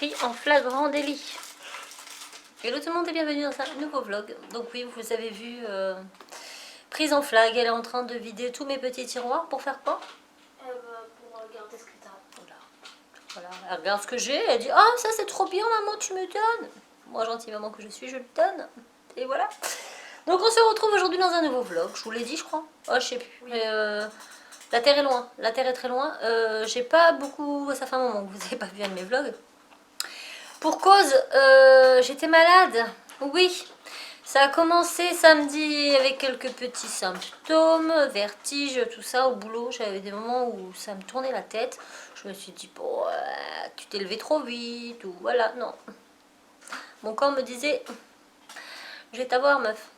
pris en flagrant délit. Hello tout le monde et bienvenue dans un nouveau vlog. Donc oui, vous avez vu, prise en flag, elle est en train de vider tous mes petits tiroirs pour faire quoi? Pour regarder ce que t'as. Voilà, elle regarde ce que j'ai, elle dit « Ah, ça c'est trop bien maman, tu me donnes !» Moi, gentille maman que je suis, je le donne. Et voilà. Donc on se retrouve aujourd'hui dans un nouveau vlog, je vous l'ai dit je crois. Oh, je sais plus. Oui. Mais, la terre est loin, la terre est très loin. J'ai pas beaucoup, ça fait un moment que vous n'avez pas vu un de mes vlogs. Pour cause, j'étais malade, oui. Ça a commencé samedi avec quelques petits symptômes, vertige, tout ça au boulot. J'avais des moments où ça me tournait la tête. Je me suis dit, bon, tu t'es levé trop vite, ou voilà, non. Mon corps me disait, je vais t'avoir meuf,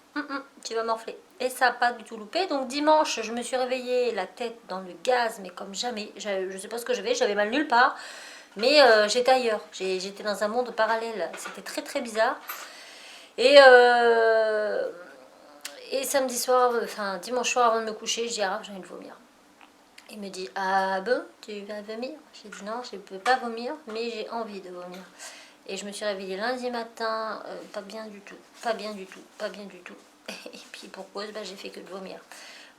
tu vas morfler. Et ça n'a pas du tout loupé. Donc dimanche, je me suis réveillée la tête dans le gaz, mais comme jamais. Je sais pas ce que j'avais mal nulle part. Mais j'étais ailleurs, j'étais dans un monde parallèle. C'était très très bizarre. Et samedi soir, enfin dimanche soir avant de me coucher, je dis ah j'ai envie de vomir. Il me dit ah bon tu vas vomir? J'ai dit non je ne peux pas vomir mais j'ai envie de vomir. Et je me suis réveillée lundi matin, pas bien du tout, pas bien du tout, pas bien du tout. Et puis pour cause j'ai fait que de vomir.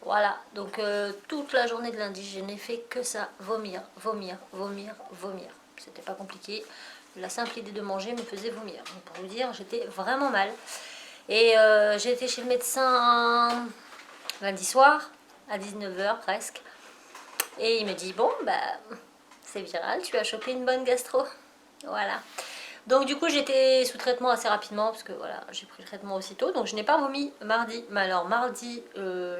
Voilà, donc toute la journée de lundi je n'ai fait que ça, vomir, vomir, vomir, vomir. C'était pas compliqué. La simple idée de manger me faisait vomir. Donc pour vous dire, j'étais vraiment mal. Et j'ai été chez le médecin lundi soir, à 19h presque. Et il me dit, bon, bah, c'est viral, tu as chopé une bonne gastro. Voilà. Donc du coup, j'étais sous traitement assez rapidement, parce que voilà, j'ai pris le traitement aussitôt. Donc je n'ai pas vomi mardi. Mais alors mardi,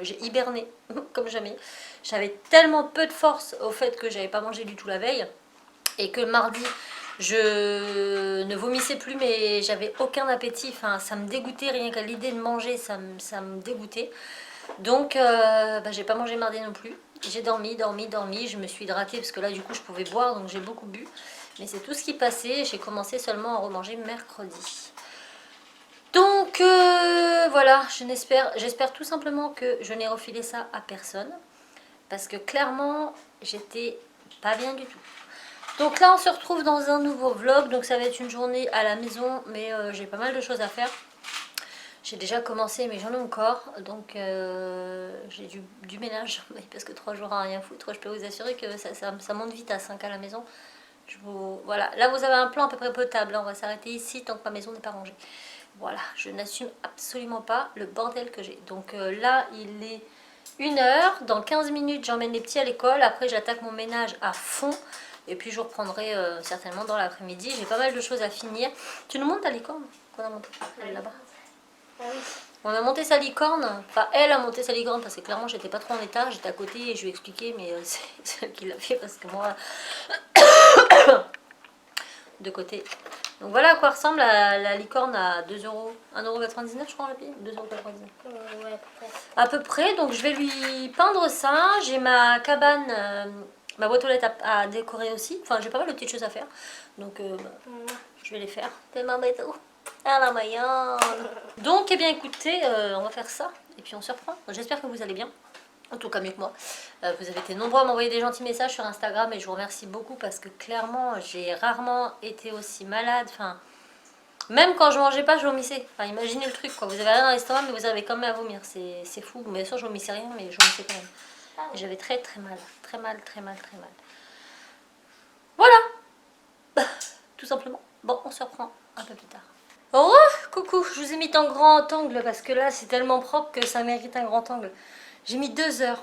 j'ai hiberné, comme jamais. J'avais tellement peu de force au fait que j'avais pas mangé du tout la veille. Et que mardi, je ne vomissais plus, mais j'avais aucun appétit. Enfin, ça me dégoûtait, rien qu'à l'idée de manger, ça me dégoûtait. Donc, j'ai pas mangé mardi non plus. J'ai dormi. Je me suis hydratée parce que là, du coup, je pouvais boire, donc j'ai beaucoup bu. Mais c'est tout ce qui passait. J'ai commencé seulement à remanger mercredi. Donc, voilà, j'espère tout simplement que je n'ai refilé ça à personne. Parce que clairement, j'étais pas bien du tout. Donc là on se retrouve dans un nouveau vlog, donc ça va être une journée à la maison, mais j'ai pas mal de choses à faire. J'ai déjà commencé mais j'en ai encore, donc j'ai du ménage, parce que 3 jours à rien foutre, je peux vous assurer que ça monte vite à 5 à la maison. Voilà, là vous avez un plan à peu près potable, hein. On va s'arrêter ici tant que ma maison n'est pas rangée. Voilà, je n'assume absolument pas le bordel que j'ai. Donc là il est 1h, dans 15 minutes j'emmène les petits à l'école, après j'attaque mon ménage à fond. Et puis je reprendrai certainement dans l'après-midi. J'ai pas mal de choses à finir. Tu nous montres ta licorne qu'on a montée? Elle est là-bas. Ah oui. On a monté sa licorne. Enfin, elle a monté sa licorne parce que clairement j'étais pas trop en état. J'étais à côté et je lui ai expliqué, mais c'est elle qui l'a fait parce que moi. De côté. Donc voilà à quoi ressemble la licorne à 2 euros. 1,99 € je crois, on l'a payé 2,99 €. Ouais, À peu près. Donc je vais lui peindre ça. J'ai ma cabane. Ma boîte aux lettres à décorer aussi. Enfin, j'ai pas mal de petites choses à faire. Donc, je vais les faire. T'es ma béto. Ah la Mayenne. Donc, eh bien, écoutez, on va faire ça. Et puis, on se reprend. J'espère que vous allez bien. En tout cas, mieux que moi. Vous avez été nombreux à m'envoyer des gentils messages sur Instagram. Et je vous remercie beaucoup parce que clairement, j'ai rarement été aussi malade. Enfin, même quand je mangeais pas, je vomissais. Enfin, imaginez le truc, quoi. Vous avez rien dans l'estomac, mais vous avez quand même à vomir. C'est fou. Bien sûr, je vomissais rien, mais je vomissais quand même. Et j'avais très très mal. Très mal, très mal, très mal. Voilà. Tout simplement. Bon, on se reprend un peu plus tard. Oh, coucou. Je vous ai mis en grand angle parce que là, c'est tellement propre que ça mérite un grand angle. J'ai mis 2 heures.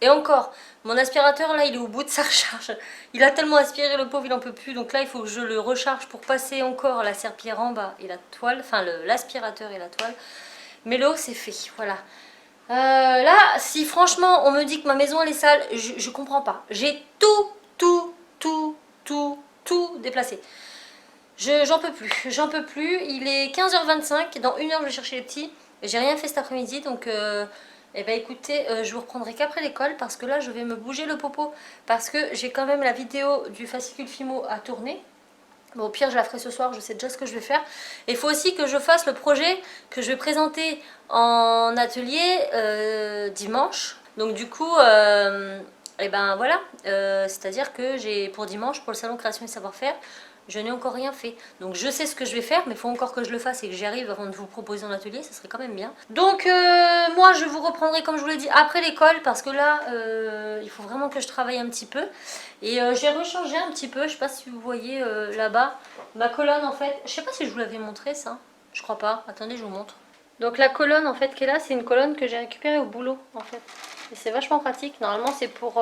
Et encore, mon aspirateur, là, il est au bout de sa recharge. Il a tellement aspiré, le pauvre, il en peut plus. Donc là, il faut que je le recharge pour passer encore la serpillière en bas et la toile. Enfin, l'aspirateur et la toile. Mais l'eau, c'est fait. Voilà. Là, si franchement on me dit que ma maison elle est sale, je comprends pas. J'ai tout déplacé. J'en peux plus, j'en peux plus. Il est 15h25, dans 1 heure je vais chercher les petits. J'ai rien fait cet après-midi, donc eh ben écoutez, je vous reprendrai qu'après l'école parce que là je vais me bouger le popo. Parce que j'ai quand même la vidéo du fascicule Fimo à tourner. Bon, au pire, je la ferai ce soir, je sais déjà ce que je vais faire. Et il faut aussi que je fasse le projet que je vais présenter en atelier dimanche. Donc du coup, et ben voilà, c'est-à-dire que j'ai pour dimanche, pour le salon création et savoir-faire, Je n'ai encore rien fait. Donc je sais ce que je vais faire, mais il faut encore que je le fasse et que j'y arrive avant de vous proposer en atelier, ça serait quand même bien. Donc moi je vous reprendrai comme je vous l'ai dit après l'école, parce que là il faut vraiment que je travaille un petit peu. Et j'ai rechangé un petit peu, je sais pas si vous voyez là-bas, ma colonne en fait, je sais pas si je vous l'avais montré ça, je crois pas, attendez je vous montre. Donc la colonne en fait qui est là, c'est une colonne que j'ai récupérée au boulot en fait. Et c'est vachement pratique, normalement c'est pour,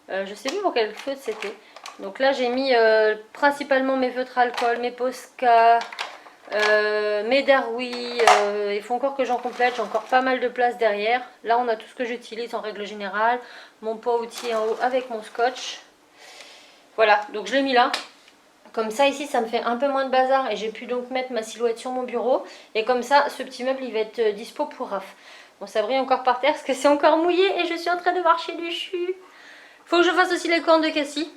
je sais plus pour quel feutre c'était. Donc là j'ai mis principalement mes feutres alcool, mes Posca, mes Daroui, il faut encore que j'en complète, j'ai encore pas mal de place derrière. Là on a tout ce que j'utilise en règle générale, mon pot à outils en haut avec mon scotch. Voilà, donc je l'ai mis là. Comme ça ici ça me fait un peu moins de bazar et j'ai pu donc mettre ma silhouette sur mon bureau. Et comme ça ce petit meuble il va être dispo pour Raph. Bon ça brille encore par terre parce que c'est encore mouillé et je suis en train de marcher dessus. Faut que je fasse aussi les cornes de Cassie.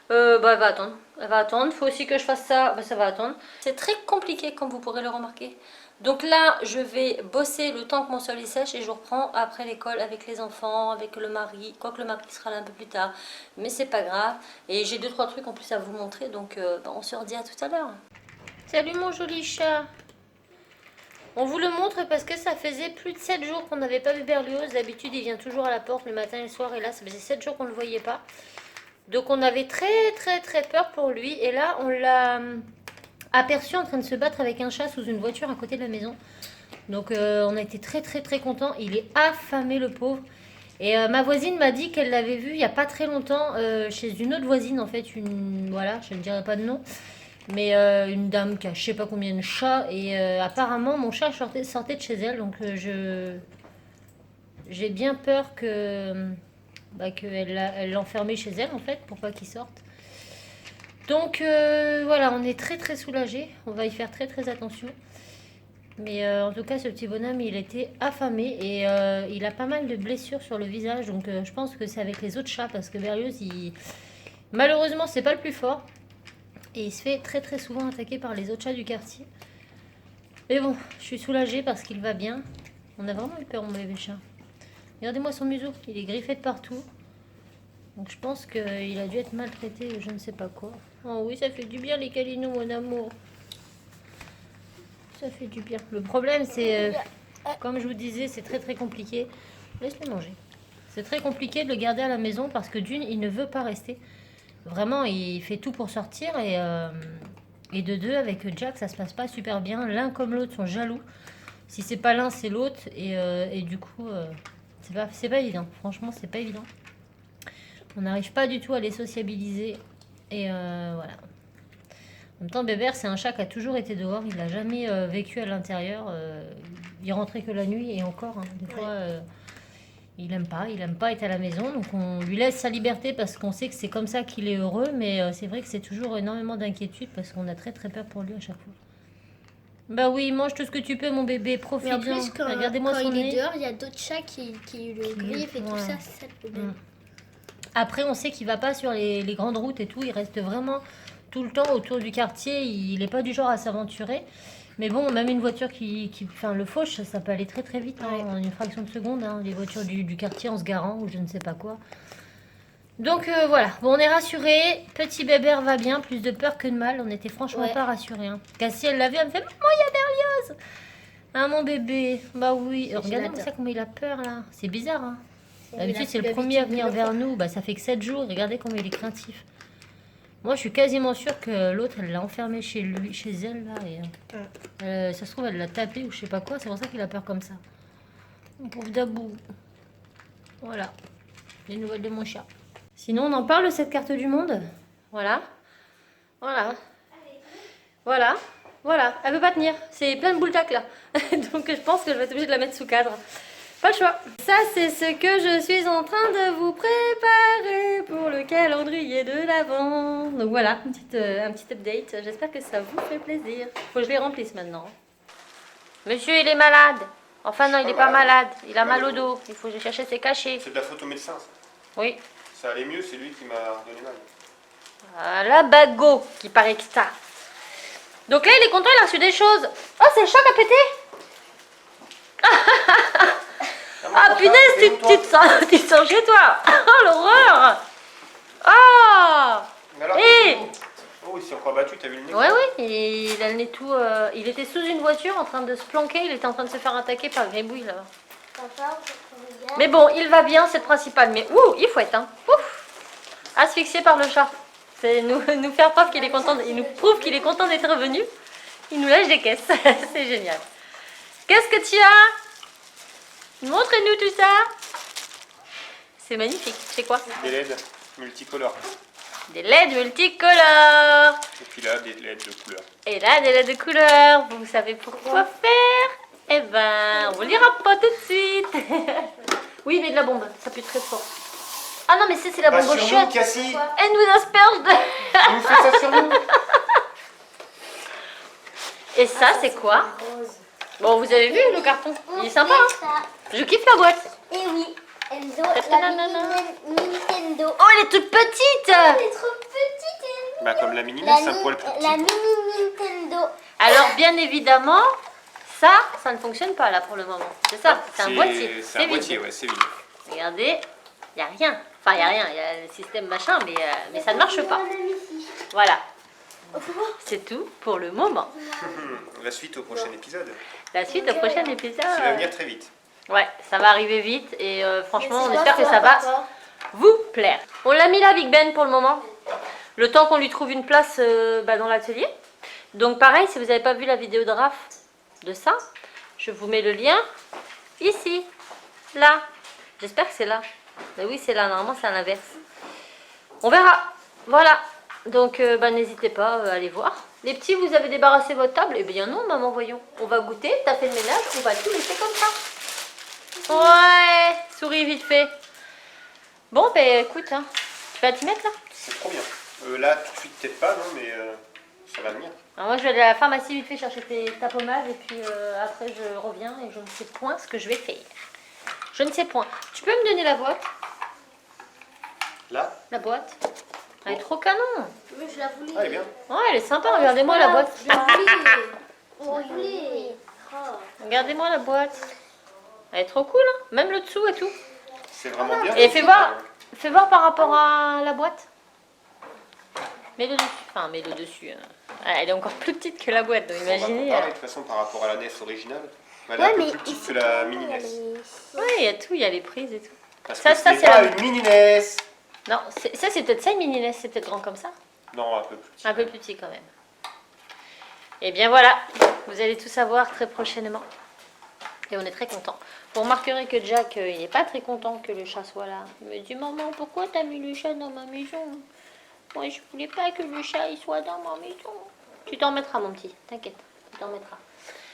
Bah elle va attendre. Elle va attendre. Faut aussi que je fasse ça. Bah ça va attendre. C'est très compliqué comme vous pourrez le remarquer. Donc là je vais bosser le temps que mon sol il sèche et je reprends après l'école avec les enfants, avec le mari. Quoique le mari sera là un peu plus tard. Mais c'est pas grave. Et j'ai 2-3 trucs en plus à vous montrer. Donc bah, on se redit à tout à l'heure. Salut mon joli chat. On vous le montre parce que ça faisait plus de 7 jours qu'on n'avait pas vu Berlioz. D'habitude il vient toujours à la porte le matin et le soir. Et là ça faisait 7 jours qu'on ne le voyait pas. Donc on avait très peur pour lui. Et là on l'a aperçu en train de se battre avec un chat sous une voiture à côté de la maison. Donc on a été très contents. Il est affamé le pauvre. Et ma voisine m'a dit qu'elle l'avait vu il n'y a pas très longtemps chez une autre voisine en fait. Voilà, je ne dirai pas de nom. Mais une dame qui a je sais pas combien de chats. Et apparemment mon chat sortait de chez elle. Donc j'ai bien peur que... qu'elle l'enfermait chez elle en fait pour pas qu'il sorte. Donc voilà, on est très soulagés. On va y faire très attention. Mais en tout cas ce petit bonhomme il était affamé et il a pas mal de blessures sur le visage. Donc je pense que c'est avec les autres chats parce que Berlioz malheureusement c'est pas le plus fort. Et il se fait très souvent attaquer par les autres chats du quartier. Mais bon, je suis soulagée parce qu'il va bien. On a vraiment eu peur mon bébé chat. Regardez-moi son museau, il est griffé de partout. Donc je pense qu'il a dû être maltraité ou je ne sais pas quoi. Oh oui, ça fait du bien les câlinous, mon amour. Ça fait du bien. Le problème, c'est, comme je vous disais, c'est très compliqué. Laisse-le manger. C'est très compliqué de le garder à la maison parce que d'une, il ne veut pas rester. Vraiment, il fait tout pour sortir. Et de deux, avec Jack, ça se passe pas super bien. L'un comme l'autre sont jaloux. Si c'est pas l'un, c'est l'autre. Et du coup... c'est pas évident, franchement c'est pas évident. On n'arrive pas du tout à les sociabiliser. Et voilà. En même temps, Bébert c'est un chat qui a toujours été dehors. Il n'a jamais vécu à l'intérieur. Il rentrait que la nuit et encore. Hein, des fois, il aime pas être à la maison. Donc on lui laisse sa liberté parce qu'on sait que c'est comme ça qu'il est heureux. Mais c'est vrai que c'est toujours énormément d'inquiétude parce qu'on a très peur pour lui à chaque fois. Bah oui, mange tout ce que tu peux, mon bébé, profite-en. Mais en plus, quand il est dehors, il y a d'autres chats qui le griffent et tout ça, c'est ça le problème. Après, on sait qu'il va pas sur les grandes routes et tout, il reste vraiment tout le temps autour du quartier, il n'est pas du genre à s'aventurer. Mais bon, même une voiture enfin, le fauche, ça peut aller très vite, hein, en une fraction de seconde, hein, les voitures du quartier en se garant ou je ne sais pas quoi. Donc voilà, bon on est rassurés, petit Bébert va bien, plus de peur que de mal, on était franchement pas rassurés. Hein. Cassie elle l'a vu, elle me fait « Maman, il y a Berlioz !» Ah mon bébé, bah oui, regardez-moi ça comment il a peur là, c'est bizarre hein. D'habitude c'est le premier à venir vers nous, bah ça fait que 7 jours, regardez comment il est craintif. Moi je suis quasiment sûre que l'autre elle l'a enfermé chez elle là, et ça se trouve elle l'a tapé ou je sais pas quoi, c'est pour ça qu'il a peur comme ça. Mon pauvre Dabou. Voilà, les nouvelles de mon chat. Sinon, on en parle de cette carte du monde. Voilà. Elle veut pas tenir. C'est plein de boules tac là. Donc je pense que je vais être obligée de la mettre sous cadre. Pas le choix. Ça, c'est ce que je suis en train de vous préparer pour le calendrier de l'Avent. Donc voilà, un petit update. J'espère que ça vous fait plaisir. Faut que je les remplisse maintenant. Monsieur, il est malade. Enfin non, il est pas malade. Il a mal au dos. Il faut que je cherche ses cachets. C'est de la faute au médecin, ça. Oui. Ça allait mieux, c'est lui qui m'a donné mal. Voilà, Bago, qui paraît que ça. Donc là, il est content, il a reçu des choses. Oh, c'est le chat qui a pété. Ah, punaise, tu te sens chez toi. Oh, l'horreur. Oh. Alors, Hé. oh, il s'est encore t'as vu le nez? Ouais, il a le nez tout. Il était sous une voiture en train de se planquer. Il était en train de se faire attaquer par Gribouille là-bas. Papa, regarde. Mais bon, il va bien, c'est le principal. Mais ouh, il fouette, hein. Ouf, asphyxié par le chat. C'est nous faire preuve qu'il est content. Il nous prouve qu'il est content d'être revenu. Il nous lâche des caisses. C'est génial. Qu'est-ce que tu as? Montre-nous tout ça. C'est magnifique. C'est quoi? Des LED multicolores. Des LED multicolores. Et puis là, des LED de couleur. Et là, des LED de couleurs. Vous savez pourquoi faire? Eh ben, on vous lira pas tout de suite. Oui, mais de la bombe. Ça pue très fort. Ah non, mais c'est la bombe au chiottes. Cassie. Elle nous asperge de... Tu nous fais ça sur nous. Et ça, c'est quoi? Rose. Bon, vous avez vu le carton? Il est sympa, hein? Je kiffe la boîte. Et oui, Enzo, Nanana. la Nintendo. Oh, elle est toute petite! Elle est trop petite, Enzo. Bah comme la mini La, NES, un poil plus petit. la mini Nintendo. Alors, bien évidemment, ça ne fonctionne pas là pour le moment. C'est ça, c'est un boîtier. C'est un vide. boîtier, ouais, c'est vide. Regardez, il n'y a rien. Enfin, il n'y a rien, il y a le système machin, mais ça ne marche pas. Voilà, c'est tout pour le moment. La suite au prochain épisode. La suite au prochain épisode. Qui va venir très vite. Ouais, ça va arriver vite et franchement, on espère que ça va vous plaire. On l'a mis là, Big Ben, pour le moment. Le temps qu'on lui trouve une place dans l'atelier. Donc pareil, si vous n'avez pas vu la vidéo de Raph de ça, je vous mets le lien ici, là. J'espère que c'est là. Mais oui, c'est là. Normalement, c'est à l'inverse. On verra. Voilà. Donc, n'hésitez pas à aller voir. Les petits, vous avez débarrassé votre table? Eh bien non, maman, voyons. On va goûter. T'as fait le ménage. On va tout laisser comme ça. Ouais. Souris vite fait. Bon, ben écoute, hein. Tu vas t'y mettre là? C'est trop bien. Là, tout de suite, peut-être pas, non, mais ça va venir. Alors moi, je vais aller à la pharmacie vite fait chercher ta pommade. Et puis après, je reviens et je ne sais point ce que je vais faire. Je ne sais point. Tu peux me donner la boîte? Là? La boîte? Elle est trop canon. Mais je la voulais. Ah, elle est bien. Ouais, elle est sympa. Regardez-moi la boîte. Je la voulais. Oui. Oh. Regardez-moi la boîte. Elle est trop cool, hein. Même le dessous et tout. C'est vraiment bien. Et fais voir par rapport à la boîte. Mets-le dessus. Enfin, mets-le dessus. Elle est encore plus petite que la boîte, donc On va imaginez. comparer, de toute façon, par rapport à la NES originale. Elle est Ouais, un peu mais plus petite ici, que la mini NES. Ouais, il y a tout, il y a les prises et tout. Parce Ça, que ça, ce c'est n'est pas la- une mini NES. Non, ça c'est peut-être ça une mini NES, c'est peut-être grand comme ça. Non, un peu plus petit. Un peu plus petit quand même. Et bien voilà, vous allez tout savoir très prochainement. Et on est très content. Vous remarquerez que Jack, il n'est pas très content que le chat soit là. Il me dit, maman, pourquoi t'as mis le chat dans ma maison? Moi, je voulais pas que le chat il soit dans ma maison. Tu t'en mettras, mon petit, t'inquiète, tu t'en mettras.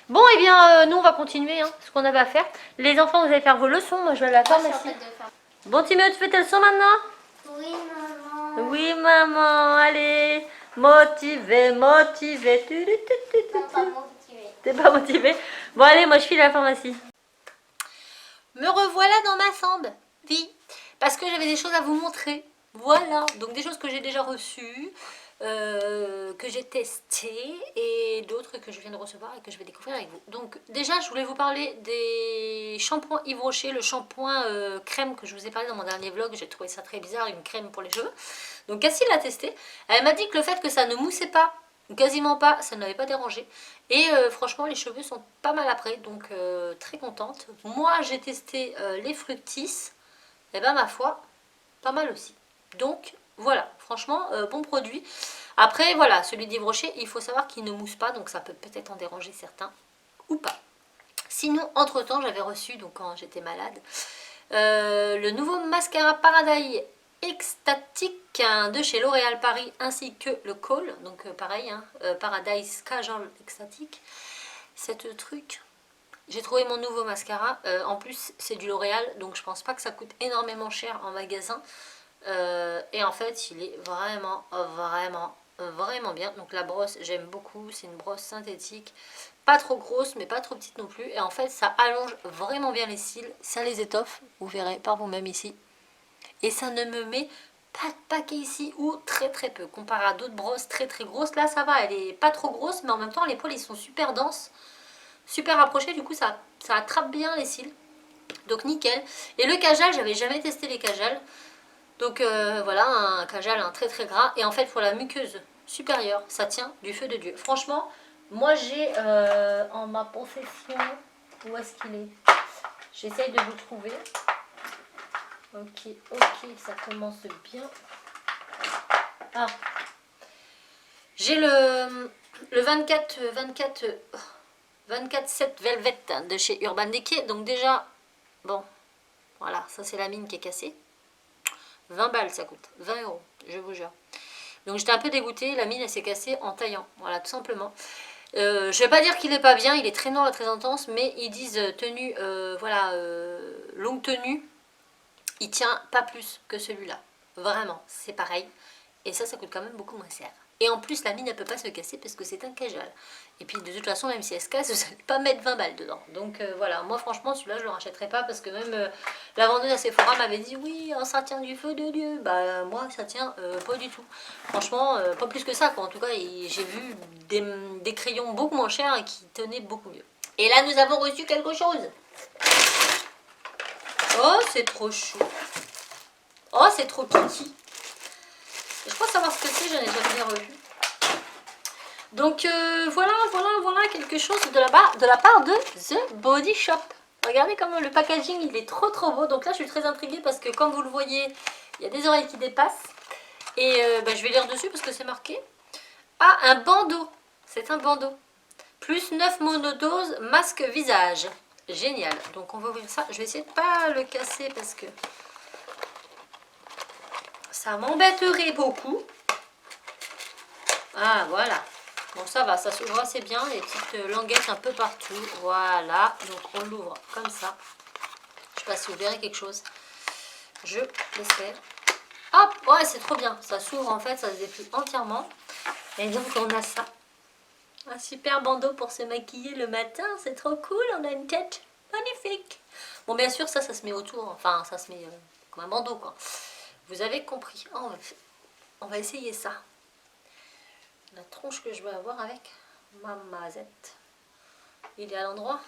Bon, et bien, nous, on va continuer ce qu'on avait à faire. Les enfants, vous allez faire vos leçons. Moi, je vais à la pharmacie. Bon, Timéo, tu fais tes leçons maintenant? Oui, maman. Oui, maman, allez. Motivé, motivé. Papa motivé. T'es pas motivé? Bon, allez, moi, je file à la pharmacie. Me revoilà dans ma chambre. Oui, parce que j'avais des choses à vous montrer. Voilà, donc des choses que j'ai déjà reçues, que j'ai testées et d'autres que je viens de recevoir et que je vais découvrir avec vous. Donc déjà, je voulais vous parler des shampoings Yves Rocher, le shampoing crème que je vous ai parlé dans mon dernier vlog. J'ai trouvé ça très bizarre, une crème pour les cheveux. Donc Cassie l'a testé. Elle m'a dit que le fait que ça ne moussait pas, ou quasiment pas, ça ne l'avait pas dérangé. Et franchement, les cheveux sont pas mal après, donc très contente. Moi, j'ai testé les Fructis, et ben ma foi, pas mal aussi. Donc voilà, franchement, bon produit. Après, voilà, celui d'Yves Rocher, il faut savoir qu'il ne mousse pas, donc ça peut peut-être en déranger certains, ou pas. Sinon, entre-temps, j'avais reçu, donc quand j'étais malade, le nouveau mascara Paradise Extatique de chez L'Oréal Paris, ainsi que le Kohl, donc pareil, Paradise Casual Extatique. Cette truc, j'ai trouvé mon nouveau mascara, en plus c'est du L'Oréal, donc je pense pas que ça coûte énormément cher en magasin. Et en fait, il est vraiment, vraiment bien. Donc la brosse, j'aime beaucoup. C'est une brosse synthétique. Pas trop grosse, mais pas trop petite non plus. Et en fait, ça allonge vraiment bien les cils. Ça les étoffe, vous verrez par vous-même ici. Et ça ne me met pas de paquet ici, ou très très peu. Comparé à d'autres brosses très très grosses, là ça va, elle est pas trop grosse, mais en même temps, les poils ils sont super denses, super rapprochés. Du coup, ça attrape bien les cils. Donc nickel. Et le Kajal, j'avais jamais testé les Kajal. Donc voilà, un Kajal très très gras. Et en fait, pour la muqueuse supérieur. Ça tient du feu de Dieu. Franchement, moi j'ai en ma possession... Où est-ce qu'il est? J'essaye de vous trouver. Ok, ok, ça commence bien. Ah, j'ai le 24/7 Velvet de chez Urban Decay. Donc déjà, bon, voilà, ça c'est la mine qui est cassée. 20 balles ça coûte, 20 €, je vous jure. Donc j'étais un peu dégoûtée, la mine elle s'est cassée en taillant, voilà tout simplement. Je vais pas dire qu'il est pas bien, il est très noir et très intense, mais ils disent tenue, voilà, longue tenue, il tient pas plus que celui-là. Vraiment, c'est pareil. Et ça coûte quand même beaucoup moins cher. Et en plus, la mine, elle peut pas se casser parce que c'est un casual. Et puis, de toute façon, même si elle se casse, vous n'allez pas mettre 20 balles dedans. Donc, voilà. Moi, franchement, celui-là, je le rachèterai pas parce que même la vendeuse à Sephora m'avait dit oui, oh, ça tient du feu de Dieu. Bah, moi, ça tient pas du tout. Franchement, pas plus que ça, quoi. En tout cas, j'ai vu des crayons beaucoup moins chers et qui tenaient beaucoup mieux. Et là, nous avons reçu quelque chose. Oh, c'est trop chou. Oh, c'est trop kiki. Je crois savoir ce que c'est, j'en ai jamais revu. Donc voilà quelque chose de la part de The Body Shop. Regardez comment le packaging il est trop beau. Donc là je suis très intriguée parce que comme vous le voyez, il y a des oreilles qui dépassent. Et je vais lire dessus parce que c'est marqué. Ah, un bandeau. C'est un bandeau. Plus 9 monodoses, masque visage. Génial. Donc on va ouvrir ça. Je vais essayer de pas le casser parce que ça m'embêterait beaucoup. Ah, voilà. Bon, ça va, ça s'ouvre assez bien. Les petites languettes un peu partout. Voilà. Donc, on l'ouvre comme ça. Je sais pas si vous verrez quelque chose. Je l'espère. Hop, ouais, c'est trop bien. Ça s'ouvre en fait, ça se déplie entièrement. Et donc, on a ça. Un super bandeau pour se maquiller le matin. C'est trop cool. On a une tête magnifique. Bon, bien sûr, ça se met autour. Enfin, ça se met comme un bandeau, quoi. Vous avez compris. Oh, on va essayer ça. La tronche que je vais avoir avec ma mazette. Il est à l'endroit.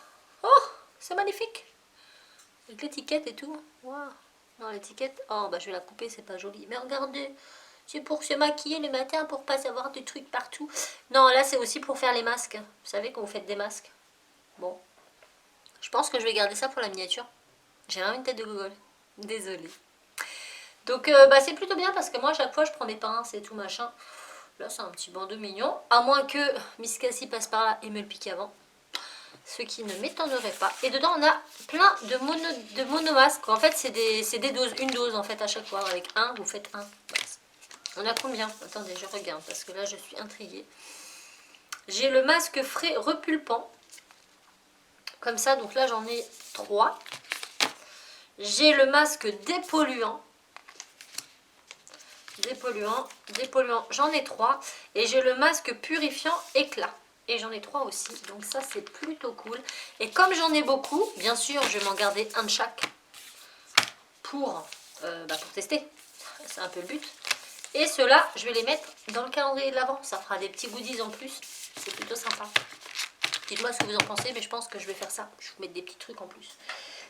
Oh, c'est magnifique. Avec l'étiquette et tout. Waouh. Non, l'étiquette. Oh, bah je vais la couper, c'est pas joli. Mais regardez, c'est pour se maquiller le matin, pour pas avoir des trucs partout. Non, là c'est aussi pour faire les masques. Vous savez quand vous faites des masques. Bon. Je pense que je vais garder ça pour la miniature. J'ai vraiment une tête de gogol. Désolée. Donc, bah c'est plutôt bien parce que moi, à chaque fois, je prends mes pinces et tout machin. Là, c'est un petit bandeau mignon. À moins que Miss Cassie passe par là et me le pique avant. Ce qui ne m'étonnerait pas. Et dedans, on a plein de monomasques. En fait, c'est des doses. Une dose, en fait, à chaque fois. Avec un, vous faites un. On a combien? Attendez, je regarde. Parce que là, je suis intriguée. J'ai le masque frais repulpant. Comme ça. Donc là, j'en ai 3. J'ai le masque dépolluant. Dépolluant, j'en ai 3. Et j'ai le masque purifiant éclat. Et j'en ai 3 aussi. Donc ça, c'est plutôt cool. Et comme j'en ai beaucoup, bien sûr, je vais m'en garder un de chaque. Pour tester. C'est un peu le but. Et ceux-là, je vais les mettre dans le calendrier de l'Avent. Ça fera des petits goodies en plus. C'est plutôt sympa. Dites-moi ce que vous en pensez. Mais je pense que je vais faire ça. Je vais vous mettre des petits trucs en plus.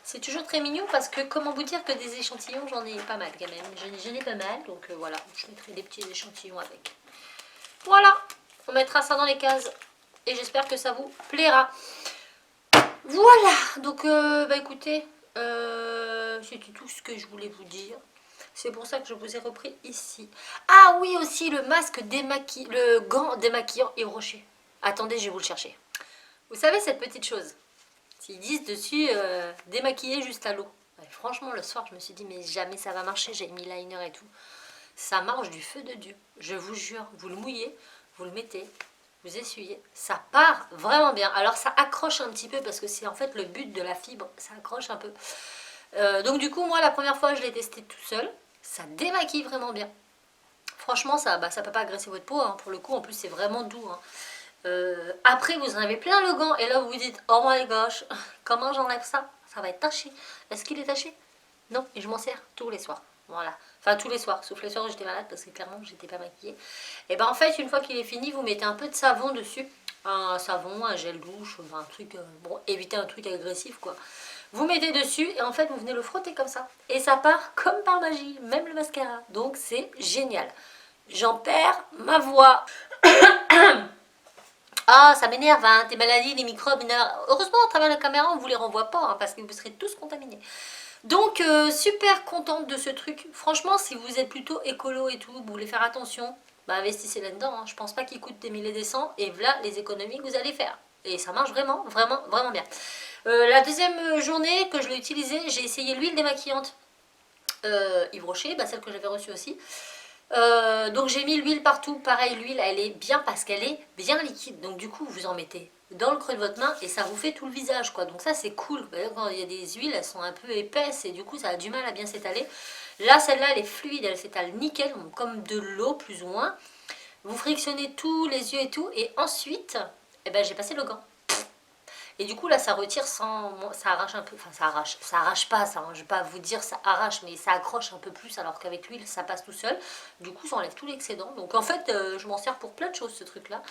C'est toujours très mignon parce que, comment vous dire que des échantillons, j'en ai pas mal quand même. J'en ai pas mal, donc voilà, je mettrai des petits échantillons avec. Voilà, on mettra ça dans les cases et j'espère que ça vous plaira. Voilà, donc écoutez, c'était tout ce que je voulais vous dire. C'est pour ça que je vous ai repris ici. Ah oui, aussi le masque démaquillant, le gant démaquillant et rocher. Attendez, je vais vous le chercher. Vous savez cette petite chose? Ils disent dessus démaquiller juste à l'eau. Franchement, le soir, je me suis dit, mais jamais ça va marcher. J'ai mis liner et tout. Ça marche du feu de Dieu. Je vous jure, vous le mouillez, vous le mettez, vous essuyez. Ça part vraiment bien. Alors, ça accroche un petit peu parce que c'est en fait le but de la fibre. Ça accroche un peu. Donc, du coup, moi, la première fois, je l'ai testé tout seul. Ça démaquille vraiment bien. Franchement, ça peut pas agresser votre peau. Hein. Pour le coup, en plus, c'est vraiment doux. Hein. Après vous en avez plein le gant et là vous vous dites oh my gosh, comment j'enlève ça? Ça va être taché. Est-ce qu'il est taché? Non, et je m'en sers tous les soirs. Voilà, enfin tous les soirs, sauf les soirs où j'étais malade parce que clairement j'étais pas maquillée. Et ben en fait une fois qu'il est fini, vous mettez un peu de savon dessus, un savon, un gel douche, un truc, bon évitez un truc agressif quoi. Vous mettez dessus et en fait vous venez le frotter comme ça et ça part comme par magie, même le mascara. Donc c'est génial. J'en perds ma voix. Ah, ça m'énerve, hein, tes maladies, les microbes. Heureusement, à travers la caméra, on vous les renvoie pas, hein, parce que vous serez tous contaminés. Donc, super contente de ce truc. Franchement, si vous êtes plutôt écolo et tout, vous voulez faire attention, bah investissez là-dedans. Hein. Je pense pas qu'il coûte des milliers et des cents. Et voilà les économies que vous allez faire. Et ça marche vraiment, vraiment, vraiment bien. La deuxième journée que je l'ai utilisé, j'ai essayé l'huile démaquillante Yves Rocher, bah, celle que j'avais reçue aussi. Donc j'ai mis l'huile partout, pareil l'huile elle est bien parce qu'elle est bien liquide, donc du coup vous en mettez dans le creux de votre main et ça vous fait tout le visage quoi, donc ça c'est cool. Quand il y a des huiles elles sont un peu épaisses et du coup ça a du mal à bien s'étaler. Là celle-là elle est fluide, elle s'étale nickel, comme de l'eau plus ou moins. Vous frictionnez tous les yeux et tout et ensuite eh ben, j'ai passé le gant. Et du coup là ça retire sans, ça arrache un peu, enfin ça arrache pas ça, hein, je vais pas vous dire ça arrache, mais ça accroche un peu plus alors qu'avec l'huile ça passe tout seul. Du coup ça enlève tout l'excédent. Donc en fait je m'en sers pour plein de choses ce truc là.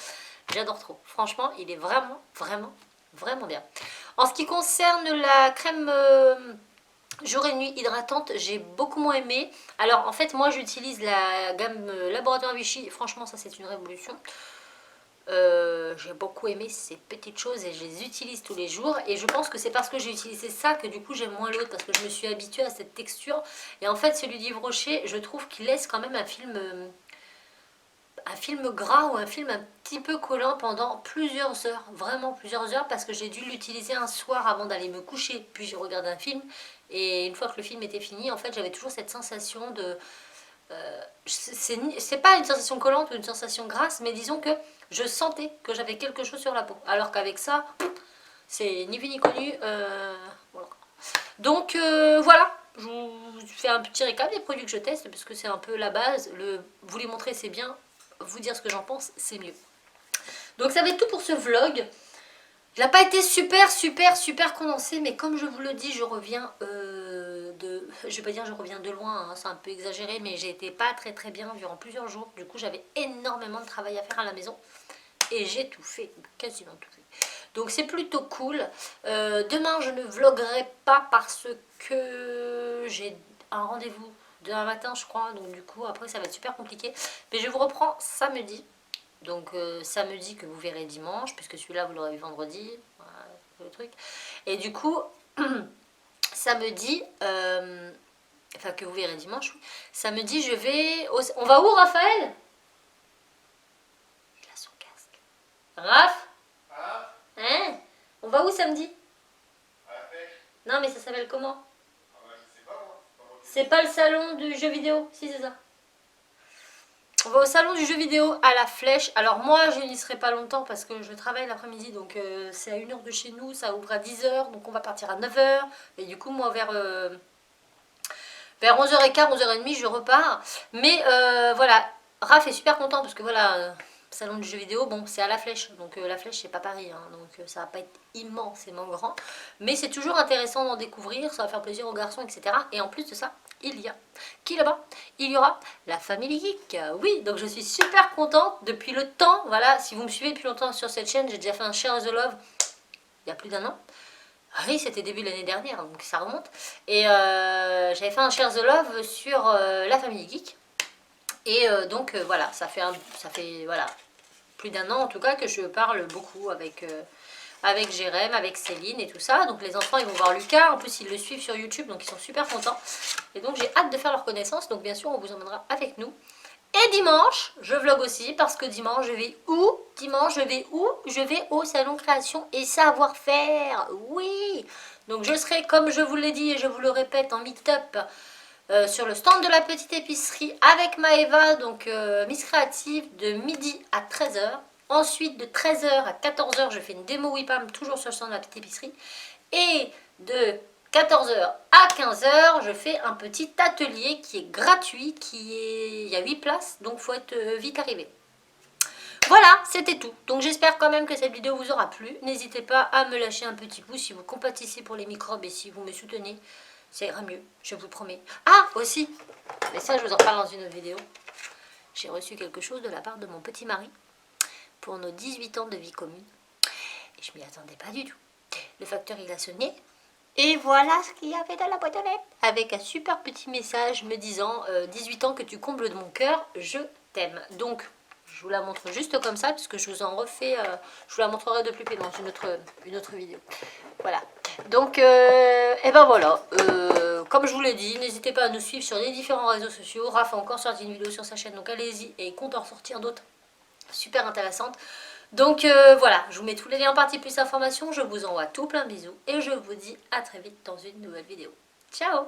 J'adore trop. Franchement il est vraiment, vraiment, vraiment bien. En ce qui concerne la crème jour et nuit hydratante, j'ai beaucoup moins aimé. Alors en fait moi j'utilise la gamme Laboratoire Vichy, franchement ça c'est une révolution. J'ai beaucoup aimé ces petites choses et je les utilise tous les jours et je pense que c'est parce que j'ai utilisé ça que du coup j'aime moins l'autre parce que je me suis habituée à cette texture et en fait celui d'Yves Rocher je trouve qu'il laisse quand même un film gras ou un film un petit peu collant pendant plusieurs heures, vraiment plusieurs heures parce que j'ai dû l'utiliser un soir avant d'aller me coucher puis j'ai regardé un film et une fois que le film était fini en fait j'avais toujours cette sensation de c'est pas une sensation collante ou une sensation grasse, mais disons que je sentais que j'avais quelque chose sur la peau. Alors qu'avec ça, c'est ni vu ni connu. Voilà. Donc voilà, je vous fais un petit récap des produits que je teste, parce que c'est un peu la base. Vous les montrer, c'est bien. Vous dire ce que j'en pense, c'est mieux. Donc ça va être tout pour ce vlog. Il n'a pas été super condensé, mais comme je vous le dis, je reviens je vais pas dire je reviens de loin, hein, c'est un peu exagéré, mais j'ai été pas très bien durant plusieurs jours. Du coup, j'avais énormément de travail à faire à la maison et j'ai tout fait, quasiment tout fait. Donc c'est plutôt cool. Demain, je ne vloguerai pas parce que j'ai un rendez-vous demain matin, je crois. Donc du coup, après, ça va être super compliqué. Mais je vous reprends samedi. Donc samedi que vous verrez dimanche, puisque celui-là vous l'aurez vu vendredi, voilà, le truc. Et du coup, samedi, enfin que vous verrez dimanche, oui. Samedi je vais, on va où Raphaël? Il a son casque. Raph? Hein? On va où samedi? Non mais ça s'appelle comment? C'est pas le salon du jeu vidéo? Si c'est ça. On va au salon du jeu vidéo à la Flèche. Alors moi je n'y serai pas longtemps parce que je travaille l'après-midi. Donc c'est à 1h de chez nous, ça ouvre à 10h. Donc on va partir à 9h. Et du coup moi vers 11h15, 11h30 je repars. Mais voilà, Raph est super content parce que voilà, salon du jeu vidéo, bon c'est à la Flèche. Donc la Flèche c'est pas Paris, hein, donc ça va pas être immensément grand. Mais c'est toujours intéressant d'en découvrir, ça va faire plaisir aux garçons, etc. Et en plus de ça, il y a, qui là-bas? Il y aura la Family Geek. Oui, donc je suis super contente depuis le temps. Voilà, si vous me suivez depuis longtemps sur cette chaîne, j'ai déjà fait un Share the Love il y a plus d'1 an. Ah oui, c'était début de l'année dernière, donc ça remonte. Et j'avais fait un Share the Love sur la Family Geek. Et donc voilà, ça fait voilà, plus d'1 an en tout cas que je parle beaucoup avec Jérém, avec Céline et tout ça. Donc les enfants ils vont voir Lucas, en plus ils le suivent sur YouTube, donc ils sont super contents. Et donc j'ai hâte de faire leur connaissance, donc bien sûr on vous emmènera avec nous. Et dimanche, je vlog aussi parce que dimanche je vais où? Dimanche je vais où? Je vais au salon création et savoir-faire, oui. Donc je serai, comme je vous l'ai dit et je vous le répète, en meet-up sur le stand de la petite épicerie avec Maëva, donc Miss Créative, de midi à 13h. Ensuite, de 13h à 14h, je fais une démo WIPAM, toujours sur le stand de la petite épicerie. Et de 14h à 15h, je fais un petit atelier qui est gratuit, il y a 8 places, donc il faut être vite arrivé. Voilà, c'était tout. Donc j'espère quand même que cette vidéo vous aura plu. N'hésitez pas à me lâcher un petit pouce si vous compatissez pour les microbes et si vous me soutenez. Ça ira mieux, je vous le promets. Ah, aussi, mais ça je vous en parle dans une autre vidéo. J'ai reçu quelque chose de la part de mon petit mari pour nos 18 ans de vie commune. Et je m'y attendais pas du tout. Le facteur il a sonné. Et voilà ce qu'il y avait dans la boîte aux lettres. Avec un super petit message me disant 18 ans que tu combles de mon cœur, je thème. Donc, je vous la montre juste comme ça, puisque je vous en refais, je vous la montrerai de plus près dans une autre vidéo. Voilà. Donc, et ben voilà. Comme je vous l'ai dit, n'hésitez pas à nous suivre sur les différents réseaux sociaux. Raph a encore sorti une vidéo sur sa chaîne, donc allez-y et il compte en sortir d'autres super intéressantes. Donc voilà, je vous mets tous les liens en partie plus informations. Je vous envoie tout plein de bisous et je vous dis à très vite dans une nouvelle vidéo. Ciao!